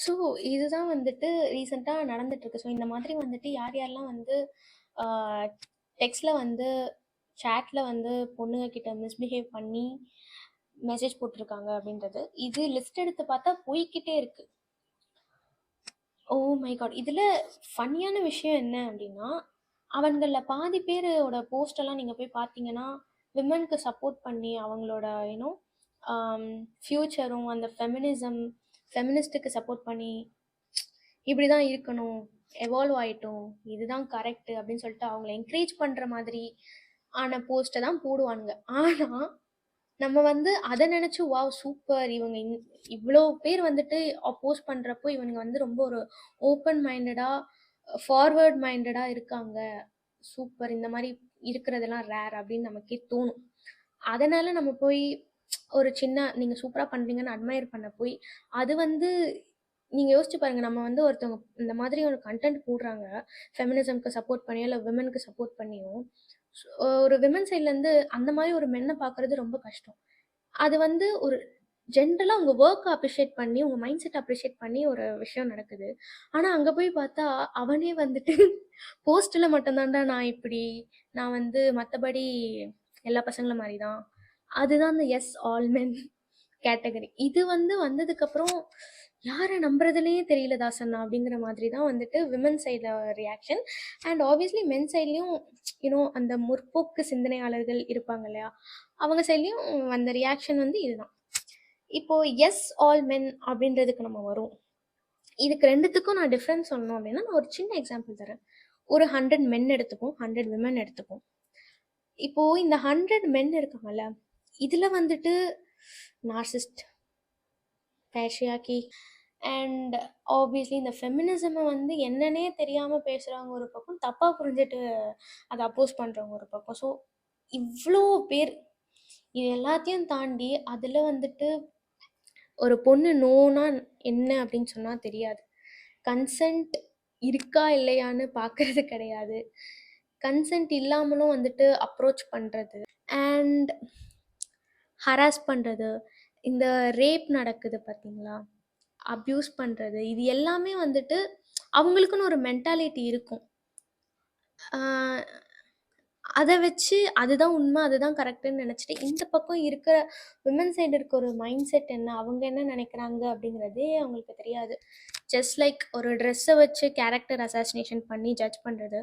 So இதுதான் வந்துட்டு ரீசெண்டா நடந்துட்டு இருக்கு. ஸோ இந்த மாதிரி வந்துட்டு யார் யாரெல்லாம் வந்து டெக்ஸ்ட்ல வந்து சேட்ல வந்து பொண்ணுங்க கிட்ட மிஸ்பிஹேவ் பண்ணி மெசேஜ் போட்டிருக்காங்க அப்படின்றது இது லிஸ்ட் எடுத்து பார்த்தா போய்க்கிட்டே இருக்கு. Oh my God! இதுல ஃபன்னியான விஷயம் என்ன அப்படின்னா, அவன்கள்ல பாதி பேரோட போஸ்ட் எல்லாம் நீங்க போய் பார்த்தீங்கன்னா, விமனுக்கு சப்போர்ட் பண்ணி அவங்களோட யூனோ ஃபியூச்சரும் அந்த ஃபெமினிஸ்ட்டுக்கு சப்போர்ட் பண்ணி இப்படி தான் இருக்கணும், எவால்வ் ஆயிட்டோம், இதுதான் கரெக்ட் அப்படின்னு சொல்லிட்டு அவங்கள என்கரேஜ் பண்ற மாதிரி ஆன போஸ்ட்டை தான் போடுவானுங்க. ஆனா நம்ம வந்து அதை நினைச்சு வாவ் சூப்பர், இவங்க இவ்வளோ பேர் வந்துட்டு அப்போஸ் பண்றப்போ இவனுங்க வந்து ரொம்ப ஒரு ஓப்பன் மைண்டடா ஃபார்வர்ட் மைண்டடா இருக்காங்க, சூப்பர், இந்த மாதிரி இருக்கிறதெல்லாம் ரேர் அப்படின்னு நமக்கே தோணும். அதனால நம்ம போய் ஒரு சின்ன நீங்க சூப்பரா பண்றீங்கன்னு அட்மையர் பண்ண போய் அது வந்து நீங்க யோசிச்சு பாருங்க, நம்ம வந்து ஒருத்தவங்க இந்த மாதிரி ஒரு கண்டென்ட் போடுறாங்க ஃபெமினிசம்க்கு சப்போர்ட் பண்ணியோ இல்லை விமனுக்கு சப்போர்ட் பண்ணியோ, ஒரு விமன் சைட்ல இருந்து அந்த மாதிரி ஒரு மென்னை பார்க்கறது ரொம்ப கஷ்டம். அது வந்து ஒரு ஜென்ரலாக உங்கள் ஒர்க் அப்ரிஷியேட் பண்ணி உங்கள் மைண்ட் செட் அப்ரிஷியேட் பண்ணி ஒரு விஷயம் நடக்குது. ஆனால் அங்கே போய் பார்த்தா அவனே வந்துட்டு போஸ்ட்டில் மட்டும்தான்டா நான் இப்படி, நான் வந்து மற்றபடி எல்லா பசங்களும் மாதிரி தான், அதுதான் அந்த எஸ் ஆல் மென் கேட்டகரி. இது வந்து வந்ததுக்கப்புறம் யாரை நம்புறதுலேயே தெரியல தாசண்ணா அப்படிங்கிற மாதிரி தான் வந்துட்டு விமன் சைடில் ரியாக்ஷன். அண்ட் ஆப்வியஸ்லி மென் சைட்லேயும் யூனோ அந்த முற்போக்கு சிந்தனையாளர்கள் இருப்பாங்க இல்லையா, அவங்க சைட்லேயும் அந்த ரியாக்ஷன் வந்து இதுதான். இப்போ எஸ் ஆல் மென் அப்படின்றதுக்கு நம்ம வரும். இதுக்கு ரெண்டுத்துக்கும் நான் டிஃப்ரென்ஸ் சொல்லணும் அப்படின்னா நான் ஒரு சின்ன எக்ஸாம்பிள் தரேன். ஒரு 100 மென் எடுத்துப்போம், 100 விமன் எடுத்துப்போம். இப்போ இந்த 100 மென் இருக்காங்கல்ல, இதுல வந்துட்டு நார்சிஸ்ட், பேட்ரியார்கி அண்ட் ஆப்வியஸ்லி இந்த ஃபெமினிசமை வந்து என்னன்னே தெரியாமல் பேசுகிறவங்க ஒரு பக்கம், தப்பாக புரிஞ்சுட்டு அதை அப்போஸ் பண்ணுறவங்க ஒரு பக்கம். ஸோ இவ்வளோ பேர், இது எல்லாத்தையும் தாண்டி அதில் வந்துட்டு ஒரு பொண்ணு நோனா என்ன அப்படின்னு சொன்னால் தெரியாது, கன்சென்ட் இருக்கா இல்லையான்னு பார்க்கறது கிடையாது, கன்சென்ட் இல்லாமலும் வந்துட்டு அப்ரோச் பண்ணுறது அண்ட் ஹராஸ் பண்ணுறது, இந்த ரேப் நடக்குது பார்த்தீங்களா, அப்யூஸ் பண்ணுறது, இது எல்லாமே வந்துட்டு அவங்களுக்குன்னு ஒரு மென்டாலிட்டி இருக்கும். அதை வச்சு அதுதான் உண்மை, அதுதான் கரெக்டுன்னு நினச்சிட்டு இந்த பக்கம் இருக்கிற விமன் சைடு இருக்க ஒரு மைண்ட் செட் என்ன, அவங்க என்ன நினைக்கிறாங்க அப்படிங்கிறதே அவங்களுக்கு தெரியாது. ஜஸ்ட் லைக் ஒரு ட்ரெஸ்ஸை வச்சு கேரக்டர் அசாசினேஷன் பண்ணி ஜட்ஜ் பண்ணுறது.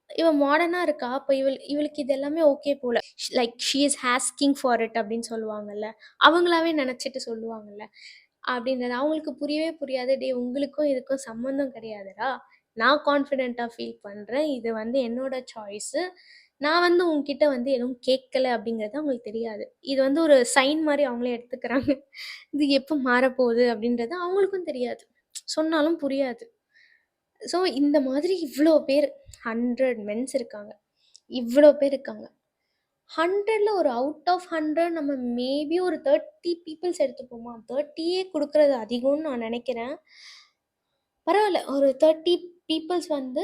இவன் மாடர்னாக இருக்கா, இப்போ இவளுக்கு இது எல்லாமே ஓகே போல, like she is asking for it அப்படின்னு சொல்லுவாங்கல்ல, அவங்களாவே நினச்சிட்டு சொல்லுவாங்கல்ல அப்படின்றது அவங்களுக்கு புரியவே புரியாது. டே உங்களுக்கும் இதுக்கும் சம்மந்தம் கிடையாதுடா, நான் கான்ஃபிடென்ட்டாக ஃபீல் பண்ணுறேன், இது வந்து என்னோட சாய்ஸு, நான் வந்து உங்ககிட்ட வந்து எதுவும் கேட்கல அப்படிங்கிறது அவங்களுக்கு தெரியாது. இது வந்து ஒரு சைன் மாதிரி அவங்களே எடுத்துக்கிறாங்க. இது எப்போ மாறப்போகுது அப்படின்றது அவங்களுக்கும் தெரியாது, சொன்னாலும் புரியாது. ஸோ இந்த மாதிரி இவ்வளோ பேர் 100 மென்ஸ் இருக்காங்க, இவ்வளோ பேர் இருக்காங்க. 100ல் ஒரு அவுட் ஆஃப் 100 நம்ம மேபி ஒரு 30 பீப்புள்ஸ் எடுத்துப்போமா, 30யே கொடுக்குறது அதிகம்னு நான் நினைக்கிறேன். பரவாயில்ல, ஒரு 30 பீப்புள்ஸ் வந்து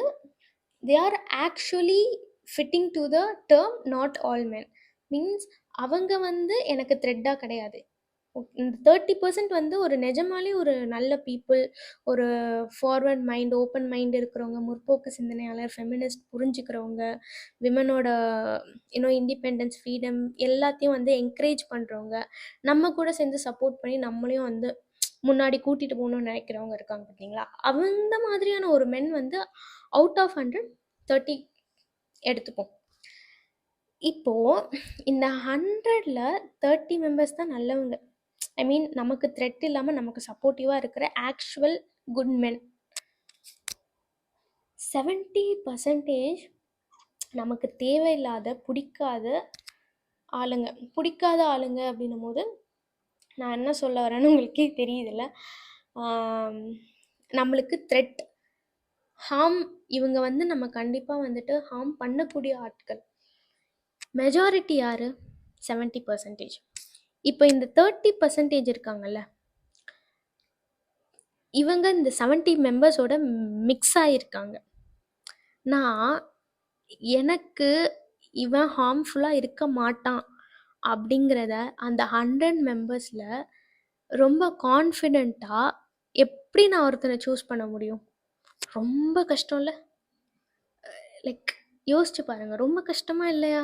they are actually fitting to the term not all men. Means அவங்க வந்து எனக்கு த்ரெட்டாக கிடையாது. இந்த 30% வந்து ஒரு நிஜமாலே ஒரு நல்ல பீப்புள், ஒரு ஃபார்வர்ட் மைண்ட், ஓப்பன் மைண்ட் இருக்கிறவங்க, முற்போக்கு சிந்தனையாளர், ஃபெமினிஸ்ட், புரிஞ்சுக்கிறவங்க, விமனோட இண்டிபெண்டன்ஸ், ஃப்ரீடம் எல்லாத்தையும் வந்து என்கரேஜ் பண்ணுறவங்க, நம்ம கூட சேர்ந்து சப்போர்ட் பண்ணி நம்மளையும் வந்து முன்னாடி கூட்டிகிட்டு போகணும்னு நினைக்கிறவங்க இருக்காங்க பார்த்தீங்களா, அந்த மாதிரியான ஒரு மென் வந்து அவுட் ஆஃப் 100 30 எடுத்துப்போம். இப்போது இந்த 100ல் 30 மெம்பர்ஸ் தான் நல்லவங்க. ஐ மீன் நமக்கு த்ரெட் இல்லாமல் நமக்கு சப்போர்ட்டிவாக இருக்கிற ஆக்சுவல் குட் மென். 70% நமக்கு தேவையில்லாத பிடிக்காத ஆளுங்க. பிடிக்காத ஆளுங்க அப்படின்னும் போது நான் என்ன சொல்ல வரேன்னு உங்களுக்கே தெரியுதுல்ல, நம்மளுக்கு த்ரெட், ஹார்ம், இவங்க வந்து நம்ம கண்டிப்பாக வந்துட்டு ஹார்ம் பண்ணக்கூடிய ஆட்கள். மெஜாரிட்டி யார்? 70%. இப்போ இந்த 30% இருக்காங்கல்ல, இவங்க இந்த 70 மெம்பர்ஸோட மிக்ஸ் ஆகியிருக்காங்க. நான் எனக்கு இவன் ஹார்ம்ஃபுல்லாக இருக்க மாட்டான் அப்படிங்கிறத அந்த 100 மெம்பர்ஸில் ரொம்ப கான்ஃபிடெண்ட்டாக எப்படி நான் ஒருத்தனை சூஸ் பண்ண முடியும்? ரொம்ப கஷ்டம்ல. லைக் யோசிச்சு பாருங்க. ரொம்ப கஷ்டமா இல்லையா?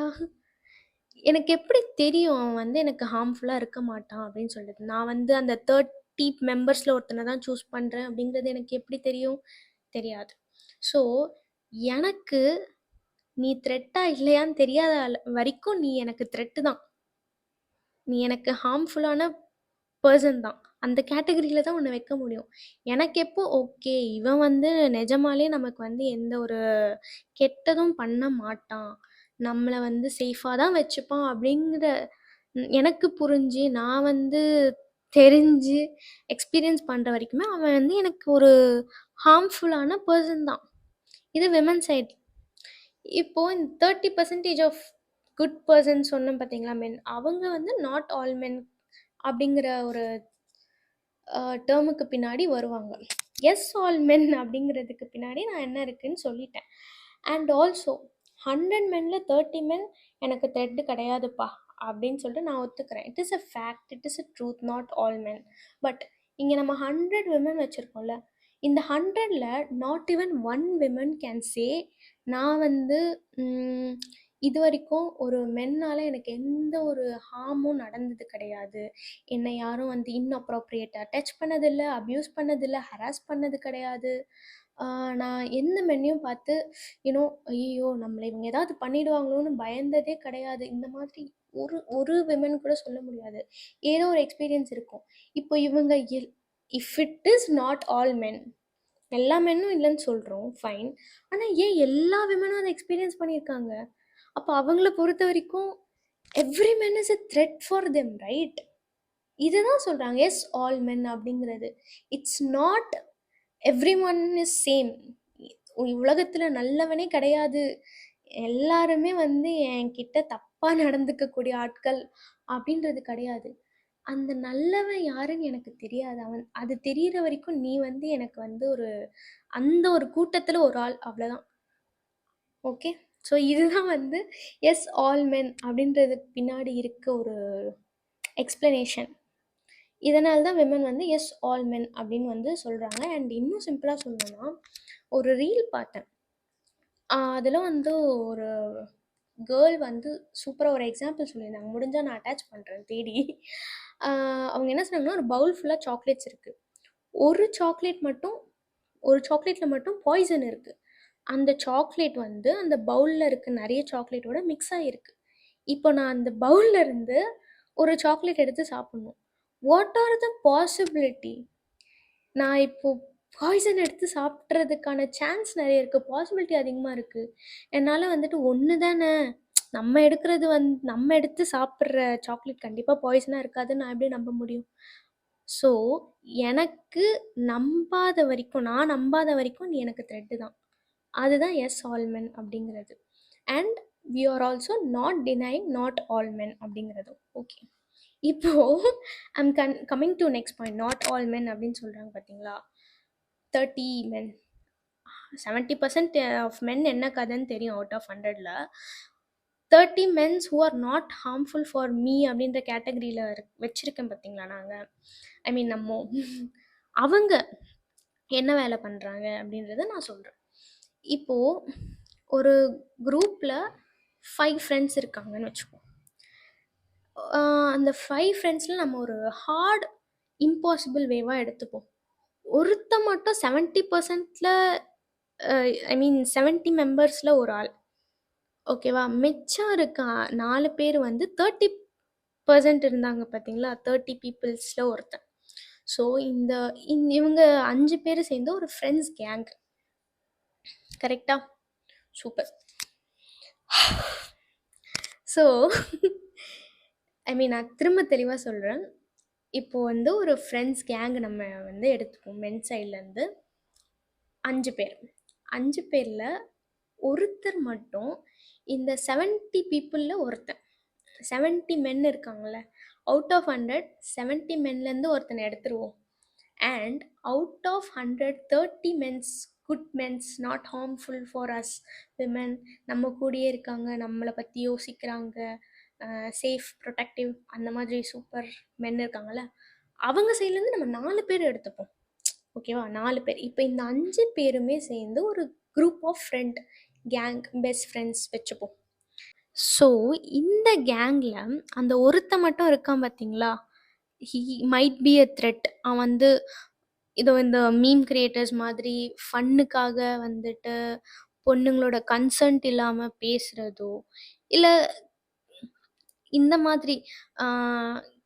எனக்கு எப்படி தெரியும் அவன் வந்து எனக்கு ஹார்ம்ஃபுல்லா இருக்க மாட்டான் அப்படின்னு சொல்லிட்டு? நான் வந்து அந்த 30 மெம்பர்ஸ்ல ஒருத்தனை தான் சூஸ் பண்றேன் அப்படிங்கிறது எனக்கு எப்படி தெரியும்? தெரியாது. ஸோ எனக்கு நீ த்ரெட்டா இல்லையான்னு தெரியாத வரைக்கும் நீ எனக்கு த்ரெட்டு தான். நீ எனக்கு ஹார்ம்ஃபுல்லான பர்சன் தான். அந்த கேட்டகரியில தான் உன்னை வைக்க முடியும். எனக்கு எப்போ ஓகே இவன் வந்து நிஜமாலே நமக்கு வந்து எந்த ஒரு கெட்டதும் பண்ண மாட்டான், நம்மளை வந்து சேஃபாக தான் வச்சுப்பான் அப்படிங்கிற எனக்கு புரிஞ்சு நான் வந்து தெரிஞ்சு எக்ஸ்பீரியன்ஸ் பண்ணுற வரைக்குமே அவன் வந்து எனக்கு ஒரு ஹார்ம்ஃபுல்லான பர்சன் தான். இது விமன் சைட். இப்போது இந்த 30% ஆஃப் குட் பர்சன் சொன்னேன் பார்த்தீங்களா, மென், அவங்க வந்து நாட் ஆல் மென் அப்படிங்கிற ஒரு டேர்முக்கு பின்னாடி வருவாங்க. எஸ் ஆல் மென் அப்படிங்கிறதுக்கு பின்னாடி நான் என்ன இருக்குன்னு சொல்லிட்டேன். அண்ட் ஆல்சோ 100 மென்னில் 30 மென் எனக்கு த்ரெட்டு கிடையாதுப்பா அப்படின்னு சொல்லிட்டு நான் ஒத்துக்கிறேன். It is a fact, it is a truth, not all men. But இங்கே நம்ம 100 விமன் வச்சுருக்கோம்ல, இந்த 100ல் not even 1 women can say நான் வந்து இது வரைக்கும் ஒரு மென்னால் எனக்கு எந்த ஒரு ஹார்மும் நடந்தது கிடையாது, என்னை யாரும் வந்து இன்அப்ரோப்ரியேட்டாக டச் பண்ணதில்லை, அப்யூஸ் பண்ணதில்லை, ஹராஸ் பண்ணது கிடையாது, நான் எந்த மென்னையும் பார்த்து யூனோ ஐயோ நம்மளை இவங்க ஏதாவது பண்ணிடுவாங்களோன்னு பயந்ததே கிடையாது. இந்த மாதிரி ஒரு ஒரு விமன் கூட சொல்ல முடியாது. ஏதோ ஒரு எக்ஸ்பீரியன்ஸ் இருக்கும். இப்போ இவங்க if it is not all மென், எல்லா மென்னும் இல்லைன்னு சொல்கிறோம், ஃபைன். ஆனால் ஏன் எல்லா விமனும் அதை எக்ஸ்பீரியன்ஸ் பண்ணியிருக்காங்க? அப்போ அவங்கள பொறுத்த வரைக்கும் every men is a thread for them, right? இதை தான் சொல்கிறாங்க எஸ் ஆல் மென் அப்படிங்கிறது. It's not every one is same. உலகத்தில் நல்லவனே கிடையாது, எல்லாருமே வந்து என்கிட்ட தப்பாக நடந்துக்கக்கூடிய ஆட்கள் அப்படின்றது கிடையாது. அந்த நல்லவன் யாருன்னு எனக்கு தெரியாது. அவன் அது தெரிகிற வரைக்கும் நீ வந்து எனக்கு வந்து ஒரு அந்த ஒரு கூட்டத்தில் ஒரு ஆள், அவ்வளோதான். ஓகே, ஸோ இதுதான் வந்து எஸ் ஆல் மென் அப்படின்றதுக்கு பின்னாடி இருக்க ஒரு எக்ஸ்ப்ளனேஷன். இதனால தான் விமன் வந்து எஸ் ஆல் மென் அப்படின்னு வந்து சொல்கிறாங்க. அண்ட் இன்னும் சிம்பிளாக சொல்லணும்னா, ஒரு ரீல் பார்த்தேன். அதில் வந்து ஒரு கேர்ள் வந்து சூப்பராக ஒரு எக்ஸாம்பிள் சொல்லியிருந்தாங்க. முடிஞ்சால் நான் அட்டாச் பண்ணுறேன் தேடி. அவங்க என்ன சொன்னாங்கன்னா, ஒரு பவுல் ஃபுல்லாக சாக்லேட்ஸ் இருக்குது. ஒரு சாக்லேட்டில் மட்டும் பாய்சன் இருக்குது. அந்த சாக்லேட் வந்து அந்த பவுலில் இருக்க நிறைய சாக்லேட்டோட மிக்ஸ் ஆகிருக்கு. இப்போ நான் அந்த பவுலில் இருந்து ஒரு சாக்லேட் எடுத்து சாப்பிட்ணும். What are the possibility? நான் இப்போது பாய்சன் எடுத்து சாப்பிட்றதுக்கான சான்ஸ் நிறைய இருக்குது, பாசிபிலிட்டி அதிகமாக இருக்குது. என்னால் வந்துட்டு ஒன்று தானே நம்ம எடுக்கிறது நம்ம எடுத்து சாப்பிட்ற சாக்லேட் கண்டிப்பாக பாய்சனாக இருக்காதுன்னு நான் எப்படி நம்ப முடியும்? ஸோ எனக்கு நான் நம்பாத வரைக்கும் நீ எனக்கு த்ரெட்டு தான். அதுதான் எஸ் ஆல் மென் அப்படிங்கிறது. And we are also not denying not all men அப்படிங்கிறதும். ஓகே, இப்போது I'm coming to next point. Not all men அப்படின்னு சொல்கிறாங்க பார்த்தீங்களா, 30 மென், 70% ஆஃப் மென் என்ன கதைன்னு தெரியும். அவுட் ஆஃப் 100ல் 30 mens who are not harmful for me அப்படின்ற கேட்டகரியில் வச்சுருக்கேன் பார்த்தீங்களா நாங்கள், ஐ மீன் நம்ம அவங்க என்ன வேலை பண்ணுறாங்க அப்படின்றத நான் சொல்கிறேன். இப்போது ஒரு குரூப்பில் 5 ஃப்ரெண்ட்ஸ் இருக்காங்கன்னு வச்சுக்கோம். அந்த 5 ஃப்ரெண்ட்ஸில் நம்ம ஒரு ஹார்ட் இம்பாசிபிள் வேவாக எடுத்துப்போம். ஒருத்த மட்டும் 70%ல் ஐ மீன் 70 மெம்பர்ஸில் ஒரு ஆள், ஓகேவா? மிச்சம் இருக்க 4 பேர் வந்து 30% இருந்தாங்க பார்த்தீங்களா, 30 பீப்புள்ஸில் ஒருத்தன். ஸோ இவங்க 5 பேர் சேர்ந்து ஒரு ஃப்ரெண்ட்ஸ் கேங், கரெக்டா? சூப்பர். ஸோ ஐ மீன் நான் திரும்ப தெளிவாக சொல்கிறேன். இப்போது வந்து ஒரு ஃப்ரெண்ட்ஸ் கேங் நம்ம வந்து எடுத்துப்போம். மென் சைட்லேருந்து 5 பேர். 5 பேரில் ஒருத்தர் மட்டும் இந்த 70 பீப்புளில் ஒருத்தன், 70 மென் இருக்காங்கள, அவுட் ஆஃப் 100 70 மென்லேருந்து ஒருத்தனை எடுத்துருவோம். And out of 100 30 mens, good mens, not harmful for us women, நம்ம கூடயே இருக்காங்க, நம்மளை பற்றி யோசிக்கிறாங்க, சேஃப், ப்ரொடெக்டிவ், அந்த மாதிரி சூப்பர் மென் இருக்காங்கள்ல, அவங்க சைட்லேருந்து நம்ம 4 பேர் எடுத்துப்போம். ஓகேவா? 4 பேர். இப்ப இந்த 5 பேருமே சேர்ந்து ஒரு group of friend, gang, best friends வச்சுப்போம். ஸோ, இந்த கேங்ல அந்த ஒருத்தன் மட்டும் இருக்கான் பார்த்தீங்களா? He might be a threat. அவன் வந்து இதோ இந்த மீம் கிரியேட்டர்ஸ் மாதிரி ஃபன்னுக்காக வந்துட்டு பொண்ணுங்களோட கன்சென்ட் இல்லாம பேசுறதோ, இல்ல இந்த மாதிரி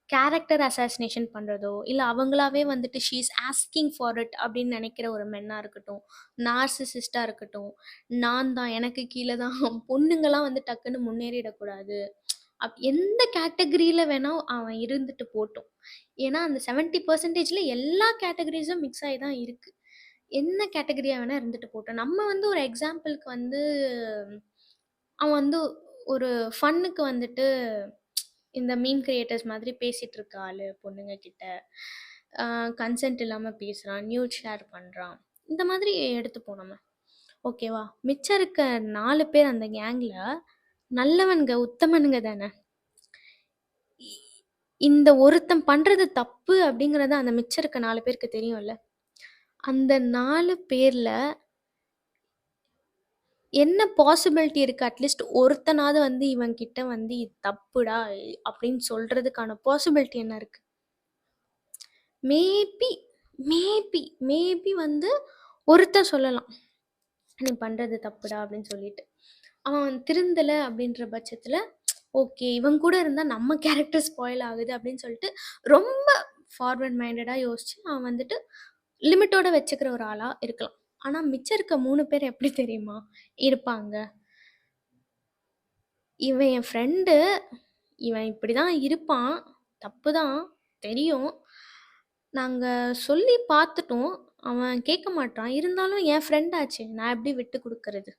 கேரக்டர் அசாசினேஷன் பண்ணுறதோ, இல்லை அவங்களாவே வந்துட்டு she is asking for it அப்படின்னு நினைக்கிற ஒரு மென்னாக இருக்கட்டும், நார்சிசிஸ்டாக இருக்கட்டும், நான் தான் எனக்கு கீழே தான் பொண்ணுங்களாம் வந்து டக்குன்னு முன்னேறிடக்கூடாது, எந்த கேட்டகரியில் வேணால் அவன் இருந்துட்டு போட்டும். ஏன்னா அந்த 70%ல எல்லா கேட்டகரிஸும் மிக்ஸ் ஆகி தான் இருக்குது. என்ன கேட்டகரியாக வேணால் இருந்துட்டு போட்டோம். நம்ம வந்து ஒரு எக்ஸாம்பிளுக்கு வந்து அவன் வந்து ஒரு ஃபன்னுக்கு வந்துட்டு இந்த மீம் கிரியேட்டர்ஸ் மாதிரி பேசிகிட்டு இருக்க ஆள் பொண்ணுங்க கிட்ட கன்சென்ட் இல்லாமல் பேசுகிறான், நியூட் ஷேர் பண்ணுறான், இந்த மாதிரி எடுத்துப்போம் நம்ம. ஓகேவா? மிச்சம் இருக்க 4 பேர் அந்த கேங்கில் நல்லவனுங்க, உத்தமனுங்க தானே. இந்த ஒருத்தன் பண்ணுறது தப்பு அப்படிங்கிறது அந்த மிச்சம் இருக்க 4 பேருக்கு தெரியும்ல. அந்த 4 பேரில் என்ன பாசிபிலிட்டி இருக்குது? அட்லீஸ்ட் ஒருத்தனாவது வந்து இவன் கிட்ட வந்து இது தப்புடா அப்படின்னு சொல்கிறதுக்கான பாசிபிலிட்டி என்ன இருக்குது? மேபி மேபி மேபி வந்து ஒருத்தன் சொல்லலாம், நீ பண்ணுறது தப்புடா அப்படின்னு சொல்லிட்டு. அவன் திருந்தலை அப்படின்ற பட்சத்தில் ஓகே, இவன் கூட இருந்தால் நம்ம கேரக்டர் ஸ்பாயில் ஆகுது அப்படின்னு சொல்லிட்டு ரொம்ப ஃபார்வர்ட் மைண்டடாக யோசிச்சு அவன் வந்துட்டு லிமிட்டோட வச்சுக்கிற ஒரு ஆளாக இருக்கலாம். ஆனால் மிச்சம் இருக்க 3 பேர் எப்படி தெரியுமா இருப்பாங்க? இவன் என் ஃப்ரெண்டு, இவன் இப்படி தான் இருப்பான், தப்பு தான் தெரியும், நாங்கள் சொல்லி பார்த்துட்டோம், அவன் கேட்க மாட்டான், இருந்தாலும் என் ஃப்ரெண்ட் ஆச்சு, நான் எப்படி விட்டு கொடுக்கறது?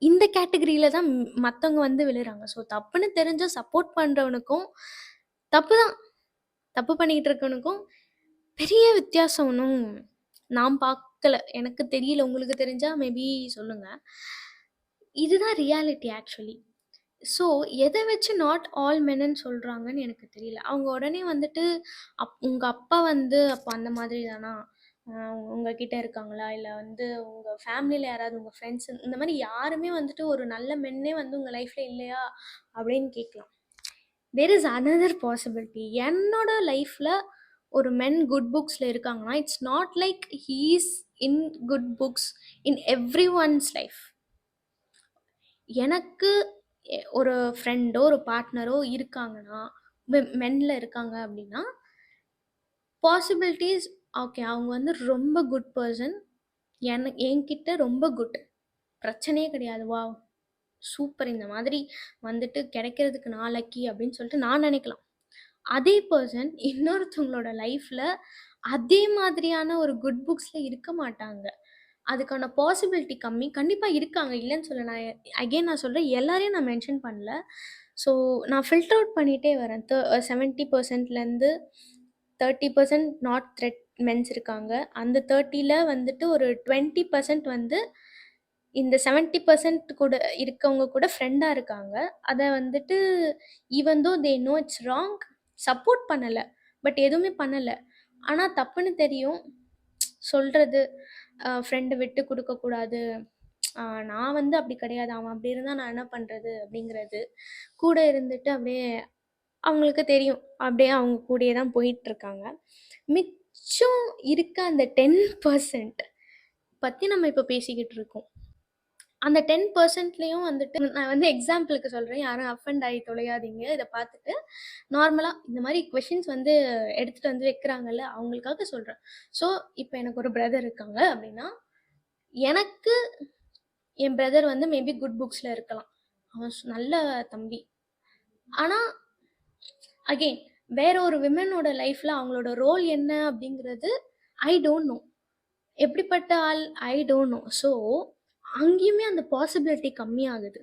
இந்த கேட்டகரியில தான் மற்றவங்க வந்து விழுறாங்க. ஸோ தப்புன்னு தெரிஞ்சால் சப்போர்ட் பண்ணுறவனுக்கும், தப்பு தான் தப்பு பண்ணிக்கிட்டு இருக்கவனுக்கும் பெரிய வித்தியாசம் ஒன்றும் நான் பார்க்கல, எனக்கு தெரியல. உங்களுக்கு தெரிஞ்சால் மேபி சொல்லுங்கள். இதுதான் ரியாலிட்டி ஆக்சுவலி. ஸோ எதை வச்சு நாட் ஆல் மென்னு சொல்கிறாங்கன்னு எனக்கு தெரியல. அவங்க உடனே வந்துட்டு உங்கள் அப்பா வந்து அப்போ அந்த மாதிரி தானா, உங்ககிட்ட இருக்காங்களா, இல்லை வந்து உங்கள் ஃபேமிலியில் யாராவது உங்கள் ஃப்ரெண்ட்ஸ் இந்த மாதிரி யாருமே வந்துட்டு ஒரு நல்ல மென்னே வந்து உங்கள் லைஃப்பில் இல்லையா அப்படின்னு கேட்கலாம். There is another possibility. என்னோட லைஃப்பில் ஒரு மென் குட் புக்ஸில் இருக்காங்கன்னா it's not like he's in good books in everyone's life. எனக்கு ஒரு ஃப்ரெண்டோ ஒரு பார்ட்னரோ இருக்காங்கன்னா, மென்னில் இருக்காங்க அப்படின்னா பாசிபிலிட்டிஸ் ஓகே, அவங்க வந்து ரொம்ப குட் பர்சன், என்கிட்ட ரொம்ப குட், பிரச்சனையே கிடையாது, வா சூப்பர், இந்த மாதிரி வந்துட்டு கிடைக்கிறதுக்கு நான் லக்கி அப்படின்னு சொல்லிட்டு நான் நினைக்கலாம். அதே பர்சன் இன்னொருத்தவங்களோட லைஃப்பில் அதே மாதிரியான ஒரு குட் புக்ஸில் இருக்க மாட்டாங்க. அதுக்கான பாசிபிலிட்டி கம்மி. கண்டிப்பாக இருக்காங்க, இல்லைன்னு சொல்ல. நான் அகெயின் நான் சொல்கிறேன், எல்லாரையும் நான் மென்ஷன் பண்ணல. ஸோ நான் ஃபில்டர் அவுட் பண்ணிகிட்டே வரேன். 70%லேருந்து 30% நாட் த்ரெட் மென்ஸ் இருக்காங்க. அந்த 30ல் வந்துட்டு ஒரு 20% வந்து இந்த 70% கூட இருக்கவங்க கூட ஃப்ரெண்டாக இருக்காங்க. அதை வந்துட்டு even though they know it's wrong, support பண்ணலை, பட் எதுவுமே பண்ணலை, ஆனால் தப்புன்னு தெரியும், சொல்கிறது ஃப்ரெண்டை விட்டு கொடுக்கக்கூடாது, நான் வந்து அப்படி கிடையாது, அவன் அப்படி இருந்தால் நான் என்ன பண்ணுறது அப்படிங்கிறது, கூட இருந்துட்டு அப்படியே அவங்களுக்கு தெரியும், அப்படியே அவங்க கூடயே தான் போயிட்டுருக்காங்க. மிச்சம் இருக்க அந்த 10% பற்றி நம்ம இப்போ பேசிக்கிட்டு இருக்கோம். அந்த 10%லேயும் வந்துட்டு நான் வந்து எக்ஸாம்பிளுக்கு சொல்கிறேன், யாரும் அஃபெண்ட் ஆகி தொலையாதீங்க. இதை பார்த்துட்டு நார்மலாக இந்த மாதிரி கொஷின்ஸ் வந்து எடுத்துகிட்டு வந்து வைக்கிறாங்கல்ல, அவங்களுக்காக சொல்கிறேன். ஸோ இப்போ எனக்கு ஒரு பிரதர் இருக்காங்க அப்படின்னா, எனக்கு என் பிரதர் வந்து மேபி குட் புக்ஸில் இருக்கலாம், அவன் நல்ல தம்பி. ஆனால் அகெயின் வேற ஒரு விமனோட லைஃப்பில் அவங்களோட ரோல் என்ன அப்படிங்கிறது ஐ டோன்ட் நோ, எப்படிப்பட்ட ஆள் ஐ டோன்ட் நோ. ஸோ அங்கேயுமே அந்த பாசிபிலிட்டி கம்மியாகுது,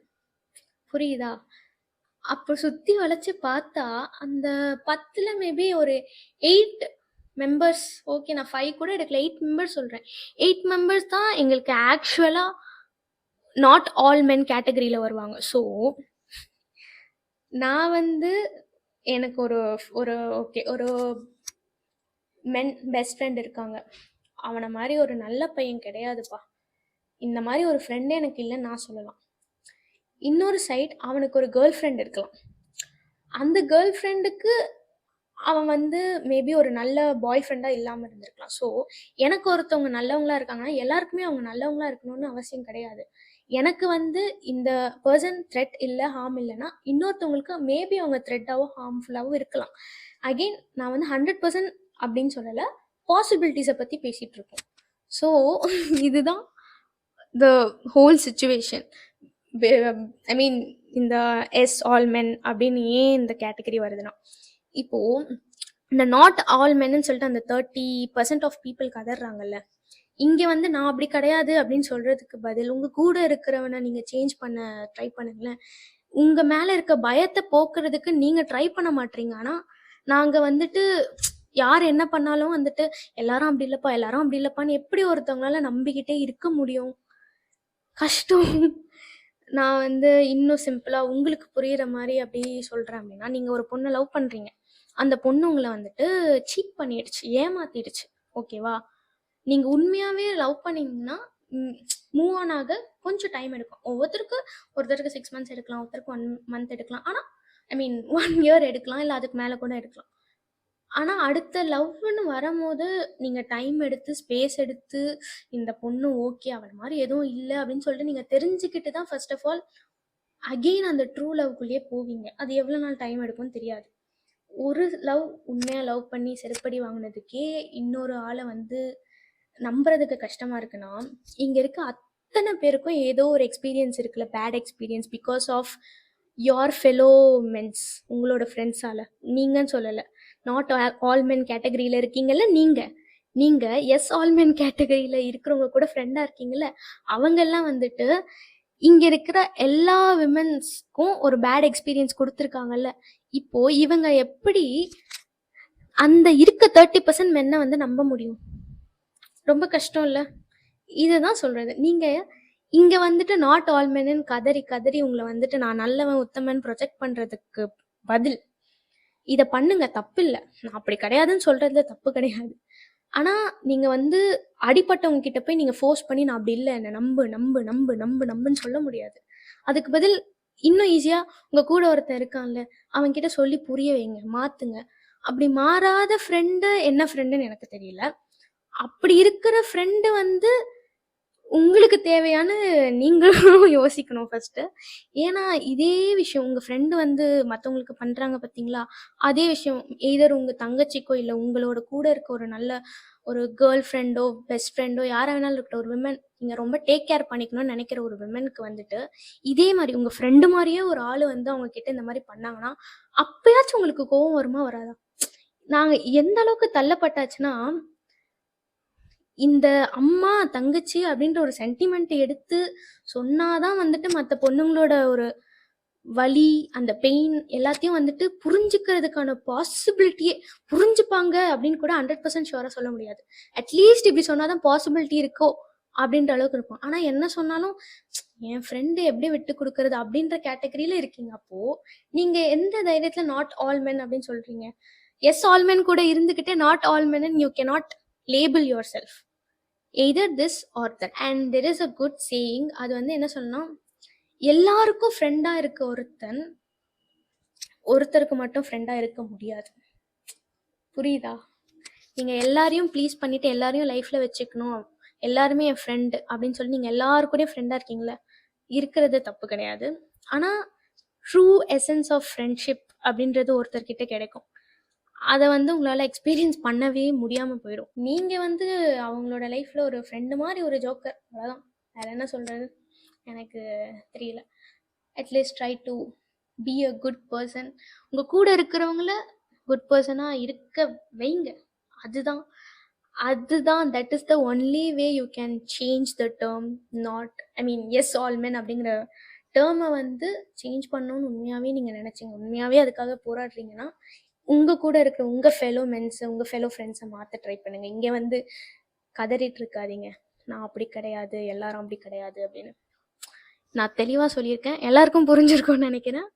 புரியுதா? அப்போ சுற்றி வளைச்சி பார்த்தா அந்த 10ல் மேபி ஒரு 8 மெம்பர்ஸ், ஓகே நான் 5 கூட எடுக்கல, 8 மெம்பர்ஸ் சொல்கிறேன். 8 மெம்பர்ஸ் தான் எங்களுக்கு ஆக்சுவலாக நாட் ஆல் மென் கேட்டகரியில் வருவாங்க. ஸோ நான் வந்து எனக்கு ஒரு ஒரு ஓகே ஒரு மென் பெஸ்ட் ஃப்ரெண்ட் இருக்காங்க, அவனை மாதிரி ஒரு நல்ல பையன் கிடையாதுப்பா. இந்த மாதிரி ஒரு ஃப்ரெண்டே எனக்கு இல்லைன்னு நான் சொல்லலாம். இன்னொரு சைட், அவனுக்கு ஒரு கேர்ள் ஃப்ரெண்ட் இருக்கலாம். அந்த கேர்ள் ஃப்ரெண்டுக்கு அவன் வந்து மேபி ஒரு நல்ல பாய் ஃப்ரெண்டாக இல்லாமல் இருந்திருக்கலாம். ஸோ எனக்கு ஒருத்தவங்க நல்லவங்களா இருக்காங்கன்னா எல்லாருக்குமே அவங்க நல்லவங்களா இருக்கணும்னு அவசியம் கிடையாது. எனக்கு வந்து இந்த பர்சன் த்ரெட் இல்லை, ஹார்ம் இல்லைன்னா இன்னொருத்தவங்களுக்கு மேபி அவங்க த்ரெட்டாவோ ஹார்ம்ஃபுல்லாகவும் இருக்கலாம். அகெயின் நான் வந்து 100% அப்படின்னு சொல்லலை, பாசிபிலிட்டிஸை பற்றி பேசிகிட்டு இருக்கோம். ஸோ இதுதான் த ஹோல் சுச்சுவேஷன். ஐ மீன் இந்த எஸ் ஆல் மென் அப்படின்னு ஏன் இந்த கேட்டகரி வருதுன்னா, இப்போது இந்த நாட் ஆல் மென்னு சொல்லிட்டு அந்த 30% ஆஃப் பீப்புள் கதறாங்கல்ல, இங்கே வந்து நான் அப்படி கிடையாது அப்படின்னு சொல்கிறதுக்கு பதில் உங்கள் கூட இருக்கிறவனை நீங்கள் சேஞ்ச் பண்ண ட்ரை பண்ணுங்களேன். உங்கள் மேலே இருக்க பயத்தை போக்குறதுக்கு நீங்கள் ட்ரை பண்ண மாட்டீங்க. ஆனால் நாங்கள் வந்துட்டு யார் என்ன பண்ணாலும் வந்துட்டு எல்லாரும் அப்படி இல்லைப்பா, எல்லாரும் அப்படி இல்லைப்பான்னு எப்படி ஒருத்தவங்களால நம்பிக்கிட்டே இருக்க முடியும்? கஷ்டம். நான் வந்து இன்னும் சிம்பிளாக உங்களுக்கு புரிகிற மாதிரி அப்படி சொல்கிறேன் அப்படின்னா, நீங்கள் ஒரு பொண்ணை லவ் பண்ணுறீங்க, அந்த பொண்ணு உங்களை வந்துட்டு சீட் பண்ணிடுச்சு, ஏமாத்திடுச்சு, ஓகேவா? நீங்கள் உண்மையாகவே லவ் பண்ணிங்கன்னா மூவ் ஆன் ஆக கொஞ்சம் டைம் எடுக்கும். ஒருத்தருக்கு 6 months எடுக்கலாம், ஒருத்தருக்கு 1 month எடுக்கலாம், ஆனால் ஐ மீன் 1 year எடுக்கலாம், இல்லை அதுக்கு மேலே கூட எடுக்கலாம். ஆனால் அடுத்த லவ்னு வரும்போது நீங்கள் டைம் எடுத்து ஸ்பேஸ் எடுத்து இந்த பொண்ணு ஓகே அவன் மாதிரி எதுவும் இல்லை அப்படின்னு சொல்லிட்டு நீங்கள் தெரிஞ்சுக்கிட்டு தான் ஃபர்ஸ்ட் ஆஃப் ஆல் அகெயின் அந்த ட்ரூ லவ்க்குள்ளேயே போவீங்க. அது எவ்வளோ நாள் டைம் எடுக்கும்னு தெரியாது. ஒரு லவ் உண்மையாக லவ் பண்ணி செருப்படி வாங்கினதுக்கே இன்னொரு ஆளை வந்து நம்புறதுக்கு கஷ்டமாக இருக்குன்னா, இங்கே இருக்க அத்தனை பேருக்கும் ஏதோ ஒரு எக்ஸ்பீரியன்ஸ் இருக்குல்ல, bad experience because of your fellow mens, உங்களோட ஃப்ரெண்ட்ஸால். நீங்கன்னு சொல்லலை, நாட் ஆல் மென் கேட்டகரியில் இருக்கீங்கல்ல, நீங்கள் எஸ் ஆல் மென் கேட்டகரியில் இருக்கிறவங்க கூட ஃப்ரெண்டாக இருக்கீங்கல்ல, அவங்கெல்லாம் வந்துட்டு இங்கே இருக்கிற எல்லா விமென்ஸ்க்கும் ஒரு பேட் எக்ஸ்பீரியன்ஸ் கொடுத்துருக்காங்கல்ல. இப்போது இவங்க எப்படி அந்த இருக்க 30% மென்னை வந்து நம்ப முடியும்? ரொம்ப கஷ்டம் இல்லை? இதுதான் சொல்கிறது. நீங்கள் இங்கே வந்துட்டு நாட் ஆல் மென்னு கதறி உங்களை வந்துட்டு நான் நல்லவன் உத்தமன் ப்ரொஜெக்ட் பண்ணுறதுக்கு பதில் இதை பண்ணுங்க, தப்பு இல்லை, நான் அப்படி கிடையாதுன்னு சொல்கிறதுல தப்பு கிடையாது. ஆனால் நீங்கள் வந்து அடிப்பட்டவங்க கிட்ட போய் நீங்கள் ஃபோர்ஸ் பண்ணி நான் அப்படி இல்லை, என்னை நம்பு நம்பு நம்பு நம்பு நம்புன்னு சொல்ல முடியாது. அதுக்கு பதில் இன்னும் ஈஸியாக உங்கள் கூட ஒருத்தன் இருக்கான்ல, அவன்கிட்ட சொல்லி புரிய வைங்க, மாற்றுங்க. அப்படி மாறாத ஃப்ரெண்டு என்ன ஃப்ரெண்டுன்னு எனக்கு தெரியல. அப்படி இருக்கிற ஃப்ரெண்டு வந்து உங்களுக்கு தேவையான நீங்களும் யோசிக்கணும் ஃபர்ஸ்ட்டு. ஏன்னா இதே விஷயம் உங்கள் ஃப்ரெண்டு வந்து மற்றவங்களுக்கு பண்ணுறாங்க பார்த்தீங்களா, அதே விஷயம் எய்தர் உங்கள் தங்கச்சிக்கோ இல்லை உங்களோட கூட இருக்க ஒரு நல்ல ஒரு கேர்ள் ஃப்ரெண்டோ பெஸ்ட் ஃப்ரெண்டோ யாராக வேணாலும் இருக்கட்டும், ஒரு விமன் நீங்கள் ரொம்ப டேக் கேர் பண்ணிக்கணும்னு நினைக்கிற ஒரு விமனுக்கு வந்துட்டு இதே மாதிரி உங்கள் ஃப்ரெண்டு மாதிரியே ஒரு ஆள் வந்து அவங்க கிட்ட இந்த மாதிரி பண்ணாங்கன்னா அப்பயாச்சும் உங்களுக்கு கோவம் வருமா வராதா? நாங்கள் எந்த அளவுக்கு தள்ளப்பட்டாச்சுன்னா, இந்த அம்மா தங்கச்சி அப்படின்ற ஒரு சென்டிமெண்ட் எடுத்து சொன்னாதான் வந்துட்டு மற்ற பொண்ணுங்களோட ஒரு வலி அந்த பெயின் எல்லாத்தையும் வந்துட்டு புரிஞ்சுக்கிறதுக்கான பாசிபிலிட்டியே புரிஞ்சுப்பாங்க அப்படின்னு கூட 100% ஷுவராக சொல்ல முடியாது. அட்லீஸ்ட் இப்படி சொன்னாதான் பாசிபிலிட்டி இருக்கோ அப்படின்ற அளவுக்கு இருக்கும். ஆனால் என்ன சொன்னாலும் என் ஃப்ரெண்டு எப்படி விட்டு கொடுக்கறது அப்படின்ற கேட்டகரியில இருக்கீங்க. அப்போ நீங்க எந்த தைரியத்துல நாட் ஆல் மென் அப்படின்னு சொல்றீங்க? எஸ் ஆல் மென் கூட இருந்துகிட்டே not all men you cannot label yourself either this or that. And there is a good saying. அது வந்து என்ன சொல்லணும், எல்லாருக்கும் ஃப்ரெண்டாக இருக்க ஒருத்தருக்கு மட்டும் ஃப்ரெண்டாக இருக்க முடியாது. புரியுதா? நீங்கள் எல்லாரையும் ப்ளீஸ் பண்ணிவிட்டு எல்லாரையும் லைஃப்பில் வச்சுக்கணும், எல்லாருமே என் ஃப்ரெண்டு அப்படின்னு சொல்லி நீங்கள் எல்லாருக்கூடயும் ஃப்ரெண்டாக இருக்கீங்களே, இருக்கிறது தப்பு கிடையாது. ஆனால் ட்ரூ எசன்ஸ் ஆஃப் ஃப்ரெண்ட்ஷிப் அப்படின்றது ஒருத்தர்கிட்ட கிடைக்கும். அதை வந்து உங்களால் எக்ஸ்பீரியன்ஸ் பண்ணவே முடியாமல் போயிடும். நீங்கள் வந்து அவங்களோட லைஃப்பில் ஒரு ஃப்ரெண்டு மாதிரி ஒரு ஜோக்கர், அவ்வளோதான். வேறு என்ன சொல்கிறது எனக்கு தெரியல. At least try to be a good person. உங்கள் கூட இருக்கிறவங்கள குட் பர்சனாக இருக்க வைங்க. அதுதான் that is the only way you can change the term. Not I mean yes all men அப்படிங்கிற டேர்மை வந்து சேஞ்ச் பண்ணணும்னு உண்மையாகவே நீங்கள் நினச்சிங்க, உண்மையாகவே அதுக்காக போராடுறீங்கன்னா உங்கள் கூட இருக்கிற உங்கள் ஃபெலோ மென்ஸை உங்கள் ஃபெலோ ஃப்ரெண்ட்ஸை மாற்ற ட்ரை பண்ணுங்கள். இங்கே வந்து கதறிட்டு இருக்காதீங்க, நான் அப்படி கிடையாது, எல்லாரும் அப்படி கிடையாது அப்படின்னு. நான் தெளிவாக சொல்லியிருக்கேன், எல்லாருக்கும் புரிஞ்சிருக்கும்னு நினைக்கிறேன்.